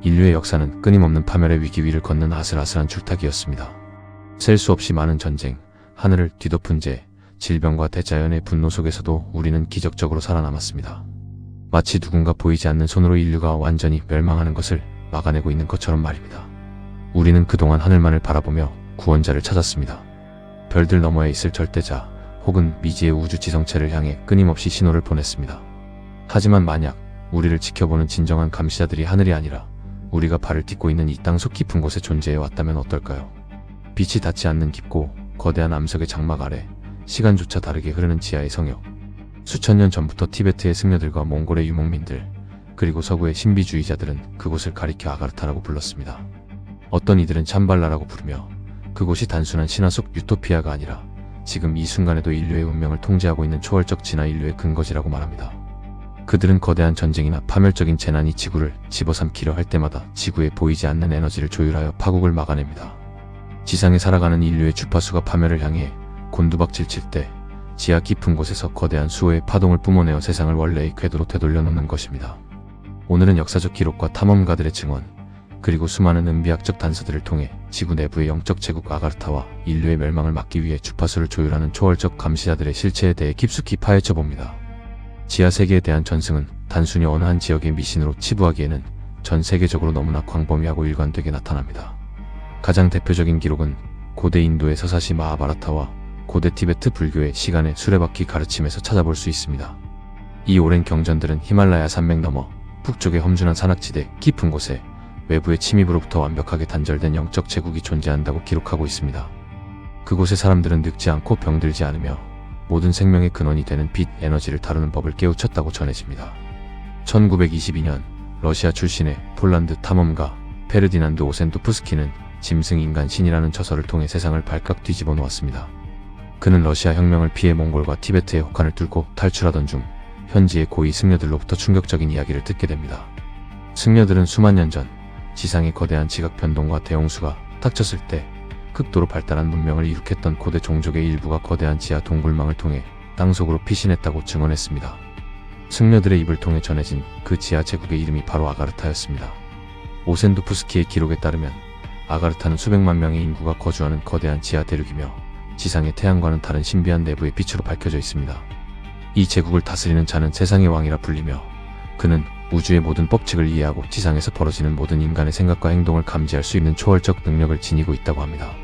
인류의 역사는 끊임없는 파멸의 위기 위를 걷는 아슬아슬한 줄타기였습니다. 셀 수 없이 많은 전쟁, 하늘을 뒤덮은 재, 질병과 대자연의 분노 속에서도 우리는 기적적으로 살아남았습니다. 마치 누군가 보이지 않는 손으로 인류가 완전히 멸망하는 것을 막아내고 있는 것처럼 말입니다. 우리는 그동안 하늘만을 바라보며 구원자를 찾았습니다. 별들 너머에 있을 절대자 혹은 미지의 우주 지성체를 향해 끊임없이 신호를 보냈습니다. 하지만 만약 우리를 지켜보는 진정한 감시자들이 하늘이 아니라 우리가 발을 딛고 있는 이 땅속 깊은 곳에 존재해 왔다면 어떨까요? 빛이 닿지 않는 깊고 거대한 암석의 장막 아래 시간조차 다르게 흐르는 지하의 성역, 수천 년 전부터 티베트의 승려들과 몽골의 유목민들, 그리고 서구의 신비주의자들은 그곳을 가리켜 아가르타라고 불렀습니다. 어떤 이들은 참발라라고 부르며 그곳이 단순한 신화 속 유토피아가 아니라 지금 이 순간에도 인류의 운명을 통제하고 있는 초월적 진화 인류의 근거지라고 말합니다. 그들은 거대한 전쟁이나 파멸적인 재난이 지구를 집어삼키려 할 때마다 지구에 보이지 않는 에너지를 조율하여 파국을 막아냅니다. 지상에 살아가는 인류의 주파수가 파멸을 향해 곤두박질 칠 때 지하 깊은 곳에서 거대한 수호의 파동을 뿜어내어 세상을 원래의 궤도로 되돌려 놓는 것입니다. 오늘은 역사적 기록과 탐험가들의 증언, 그리고 수많은 은비학적 단서들을 통해 지구 내부의 영적 제국 아가르타와 인류의 멸망을 막기 위해 주파수를 조율하는 초월적 감시자들의 실체에 대해 깊숙이 파헤쳐 봅니다. 지하 세계에 대한 전승은 단순히 어느 한 지역의 미신으로 치부하기에는 전 세계적으로 너무나 광범위하고 일관되게 나타납니다. 가장 대표적인 기록은 고대 인도의 서사시 마하바라타와 고대 티베트 불교의 시간의 수레바퀴 가르침에서 찾아볼 수 있습니다. 이 오랜 경전들은 히말라야 산맥 너머 북쪽의 험준한 산악지대 깊은 곳에 외부의 침입으로부터 완벽하게 단절된 영적 제국이 존재한다고 기록하고 있습니다. 그곳의 사람들은 늙지 않고 병들지 않으며 모든 생명의 근원이 되는 빛 에너지를 다루는 법을 깨우쳤다고 전해집니다. 1922년 러시아 출신의 폴란드 탐험가 페르디난드 오센토프스키는 짐승 인간 신이라는 저서를 통해 세상을 발칵 뒤집어 놓았습니다. 그는 러시아 혁명을 피해 몽골과 티베트의 혹한을 뚫고 탈출하던 중 현지의 고위 승려들로부터 충격적인 이야기를 듣게 됩니다. 승려들은 수만 년 전 지상의 거대한 지각 변동과 대홍수가 닥쳤을 때 극도로 발달한 문명을 이룩했던 고대 종족의 일부가 거대한 지하 동굴망을 통해 땅속으로 피신했다고 증언했습니다. 승려들의 입을 통해 전해진 그 지하 제국의 이름이 바로 아가르타였습니다. 오센도프스키의 기록에 따르면 아가르타는 수백만 명의 인구가 거주하는 거대한 지하 대륙이며 지상의 태양과는 다른 신비한 내부의 빛으로 밝혀져 있습니다. 이 제국을 다스리는 자는 세상의 왕이라 불리며 그는 우주의 모든 법칙을 이해하고 지상에서 벌어지는 모든 인간의 생각과 행동을 감지할 수 있는 초월적 능력을 지니고 있다고 합니다.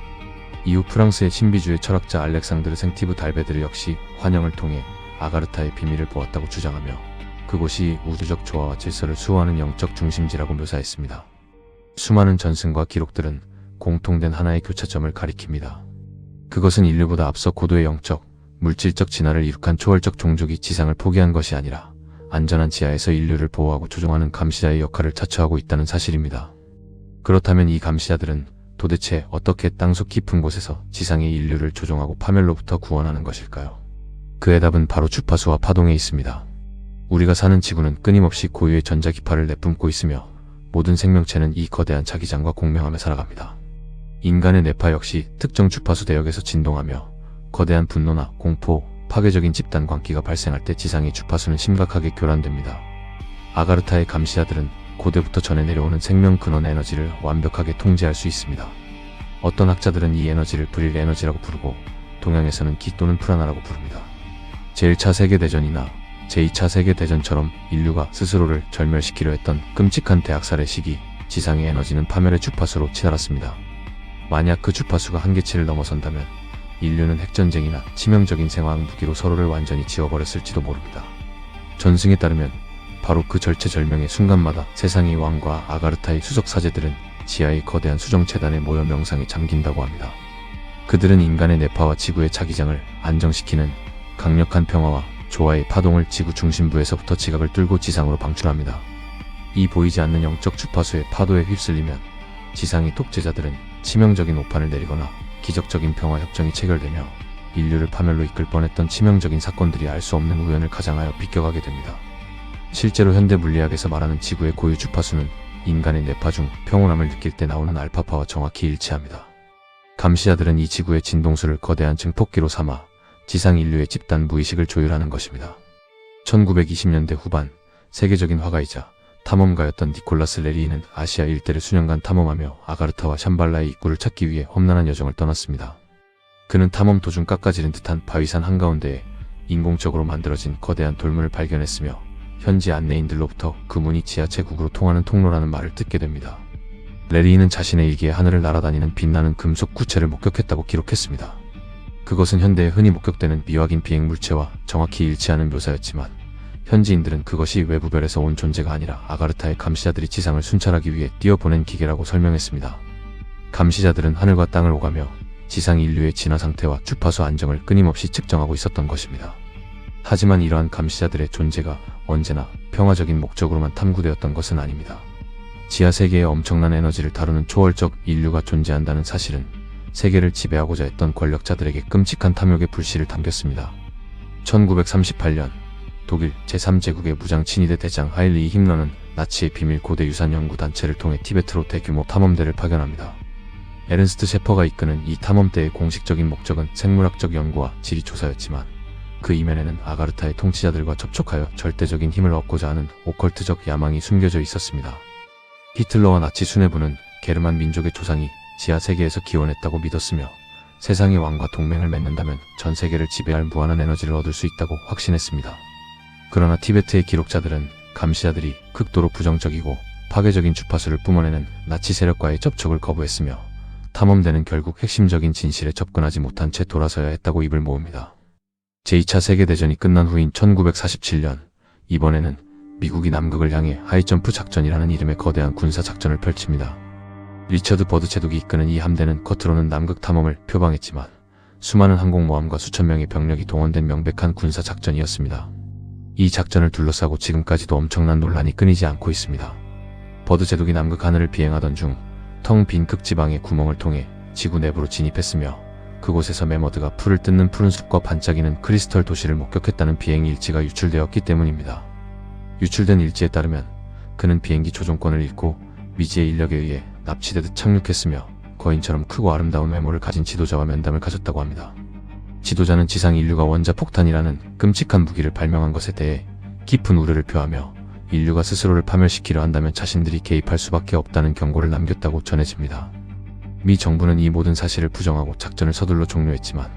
이후 프랑스의 신비주의 철학자 알렉상드르 생티브 달베드르 역시 환영을 통해 아가르타의 비밀을 보았다고 주장하며 그곳이 우주적 조화와 질서를 수호하는 영적 중심지라고 묘사했습니다. 수많은 전승과 기록들은 공통된 하나의 교차점을 가리킵니다. 그것은 인류보다 앞서 고도의 영적, 물질적 진화를 이룩한 초월적 종족이 지상을 포기한 것이 아니라 안전한 지하에서 인류를 보호하고 조종하는 감시자의 역할을 자처하고 있다는 사실입니다. 그렇다면 이 감시자들은 도대체 어떻게 땅속 깊은 곳에서 지상의 인류를 조종하고 파멸로부터 구원하는 것일까요? 그의 답은 바로 주파수와 파동에 있습니다. 우리가 사는 지구는 끊임없이 고유의 전자기파를 내뿜고 있으며 모든 생명체는 이 거대한 자기장과 공명하며 살아갑니다. 인간의 뇌파 역시 특정 주파수 대역에서 진동하며 거대한 분노나 공포, 파괴적인 집단 광기가 발생할 때 지상의 주파수는 심각하게 교란됩니다. 아가르타의 감시자들은 고대부터 전해 내려오는 생명 근원 에너지를 완벽하게 통제할 수 있습니다. 어떤 학자들은 이 에너지를 브릴 에너지라고 부르고 동양에서는 기 또는 프라나라고 부릅니다. 제1차 세계대전이나 제2차 세계대전처럼 인류가 스스로를 절멸시키려 했던 끔찍한 대학살의 시기, 지상의 에너지는 파멸의 주파수로 치달았습니다. 만약 그 주파수가 한계치를 넘어선다면 인류는 핵전쟁이나 치명적인 생화학 무기로 서로를 완전히 지워버렸을지도 모릅니다. 전승에 따르면 바로 그 절체절명의 순간마다 세상의 왕과 아가르타의 수석 사제들은 지하의 거대한 수정체단에 모여 명상에 잠긴다고 합니다. 그들은 인간의 뇌파와 지구의 자기장을 안정시키는 강력한 평화와 조화의 파동을 지구 중심부에서부터 지각을 뚫고 지상으로 방출합니다. 이 보이지 않는 영적 주파수의 파도에 휩쓸리면 지상의 독재자들은 치명적인 오판을 내리거나 기적적인 평화 협정이 체결되며 인류를 파멸로 이끌 뻔했던 치명적인 사건들이 알 수 없는 우연을 가장하여 비껴가게 됩니다. 실제로 현대 물리학에서 말하는 지구의 고유 주파수는 인간의 뇌파 중 평온함을 느낄 때 나오는 알파파와 정확히 일치합니다. 감시자들은 이 지구의 진동수를 거대한 증폭기로 삼아 지상 인류의 집단 무의식을 조율하는 것입니다. 1920년대 후반 세계적인 화가이자 탐험가였던 니콜라스 레리히는 아시아 일대를 수년간 탐험하며 아가르타와 샴발라의 입구를 찾기 위해 험난한 여정을 떠났습니다. 그는 탐험 도중 깎아지른 듯한 바위산 한가운데에 인공적으로 만들어진 거대한 돌문을 발견했으며 현지 안내인들로부터 그 문이 지하체국으로 통하는 통로라는 말을 듣게 됩니다. 레리히는 자신의 일기에 하늘을 날아다니는 빛나는 금속 구체를 목격했다고 기록했습니다. 그것은 현대에 흔히 목격되는 미확인 비행 물체와 정확히 일치하는 묘사였지만 현지인들은 그것이 외부별에서 온 존재가 아니라 아가르타의 감시자들이 지상을 순찰하기 위해 띄워보낸 기계라고 설명했습니다. 감시자들은 하늘과 땅을 오가며 지상 인류의 진화 상태와 주파수 안정을 끊임없이 측정하고 있었던 것입니다. 하지만 이러한 감시자들의 존재가 언제나 평화적인 목적으로만 탐구되었던 것은 아닙니다. 지하 세계의 엄청난 에너지를 다루는 초월적 인류가 존재한다는 사실은 세계를 지배하고자 했던 권력자들에게 끔찍한 탐욕의 불씨를 담겼습니다. 1938년 독일 제3제국의 무장 친위대 대장 하일리히 힘러는 나치의 비밀 고대 유산 연구 단체를 통해 티베트로 대규모 탐험대를 파견합니다. 에른스트 셰퍼가 이끄는 이 탐험대의 공식적인 목적은 생물학적 연구와 지리 조사였지만 그 이면에는 아가르타의 통치자들과 접촉하여 절대적인 힘을 얻고자 하는 오컬트적 야망이 숨겨져 있었습니다. 히틀러와 나치 수뇌부는 게르만 민족의 조상이 지하 세계에서 기원했다고 믿었으며 세상의 왕과 동맹을 맺는다면 전 세계를 지배할 무한한 에너지를 얻을 수 있다고 확신했습니다. 그러나 티베트의 기록자들은 감시자들이 극도로 부정적이고 파괴적인 주파수를 뿜어내는 나치 세력과의 접촉을 거부했으며 탐험대는 결국 핵심적인 진실에 접근하지 못한 채 돌아서야 했다고 입을 모읍니다. 제2차 세계대전이 끝난 후인 1947년, 이번에는 미국이 남극을 향해 하이점프 작전이라는 이름의 거대한 군사작전을 펼칩니다. 리처드 버드 제독이 이끄는 이 함대는 겉으로는 남극 탐험을 표방했지만 수많은 항공모함과 수천 명의 병력이 동원된 명백한 군사작전이었습니다. 이 작전을 둘러싸고 지금까지도 엄청난 논란이 끊이지 않고 있습니다. 버드 제독이 남극 하늘을 비행하던 중 텅 빈 극지방의 구멍을 통해 지구 내부로 진입했으며 그곳에서 메머드가 풀을 뜯는 푸른 숲과 반짝이는 크리스털 도시를 목격했다는 비행 일지가 유출되었기 때문입니다. 유출된 일지에 따르면 그는 비행기 조종권을 잃고 미지의 인력에 의해 납치되듯 착륙했으며 거인처럼 크고 아름다운 외모를 가진 지도자와 면담을 가졌다고 합니다. 지도자는 지상 인류가 원자폭탄이라는 끔찍한 무기를 발명한 것에 대해 깊은 우려를 표하며 인류가 스스로를 파멸시키려 한다면 자신들이 개입할 수밖에 없다는 경고를 남겼다고 전해집니다. 미 정부는 이 모든 사실을 부정하고 작전을 서둘러 종료했지만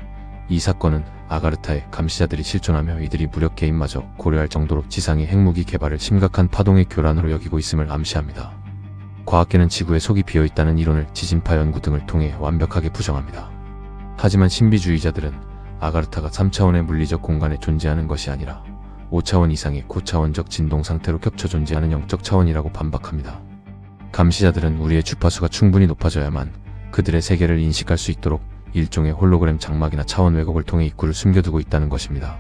이 사건은 아가르타의 감시자들이 실존하며 이들이 무력 개입마저 고려할 정도로 지상의 핵무기 개발을 심각한 파동의 교란으로 여기고 있음을 암시합니다. 과학계는 지구에 속이 비어있다는 이론을 지진파 연구 등을 통해 완벽하게 부정합니다. 하지만 신비주의자들은 아가르타가 3차원의 물리적 공간에 존재하는 것이 아니라 5차원 이상의 고차원적 진동 상태로 겹쳐 존재하는 영적 차원이라고 반박합니다. 감시자들은 우리의 주파수가 충분히 높아져야만 그들의 세계를 인식할 수 있도록 일종의 홀로그램 장막이나 차원 왜곡을 통해 입구를 숨겨두고 있다는 것입니다.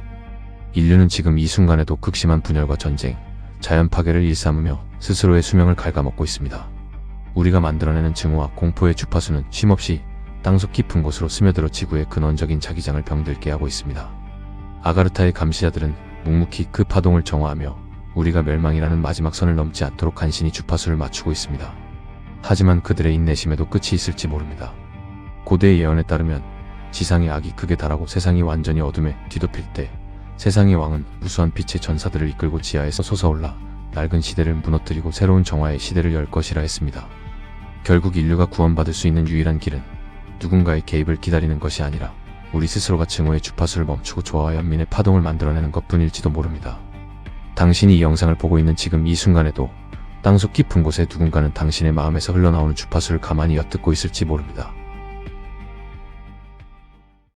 인류는 지금 이 순간에도 극심한 분열과 전쟁, 자연 파괴를 일삼으며 스스로의 수명을 갉아먹고 있습니다. 우리가 만들어내는 증오와 공포의 주파수는 쉼없이 땅속 깊은 곳으로 스며들어 지구의 근원적인 자기장을 병들게 하고 있습니다. 아가르타의 감시자들은 묵묵히 그 파동을 정화하며 우리가 멸망이라는 마지막 선을 넘지 않도록 간신히 주파수를 맞추고 있습니다. 하지만 그들의 인내심에도 끝이 있을지 모릅니다. 고대의 예언에 따르면 지상의 악이 극에 달하고 세상이 완전히 어둠에 뒤덮일 때 세상의 왕은 무수한 빛의 전사들을 이끌고 지하에서 솟아올라 낡은 시대를 무너뜨리고 새로운 정화의 시대를 열 것이라 했습니다. 결국 인류가 구원받을 수 있는 유일한 길은 누군가의 개입을 기다리는 것이 아니라 우리 스스로가 증오의 주파수를 멈추고 조화와 연민의 파동을 만들어내는 것뿐일지도 모릅니다. 당신이 이 영상을 보고 있는 지금 이 순간에도 땅속 깊은 곳에 누군가는 당신의 마음에서 흘러나오는 주파수를 가만히 엿듣고 있을지 모릅니다.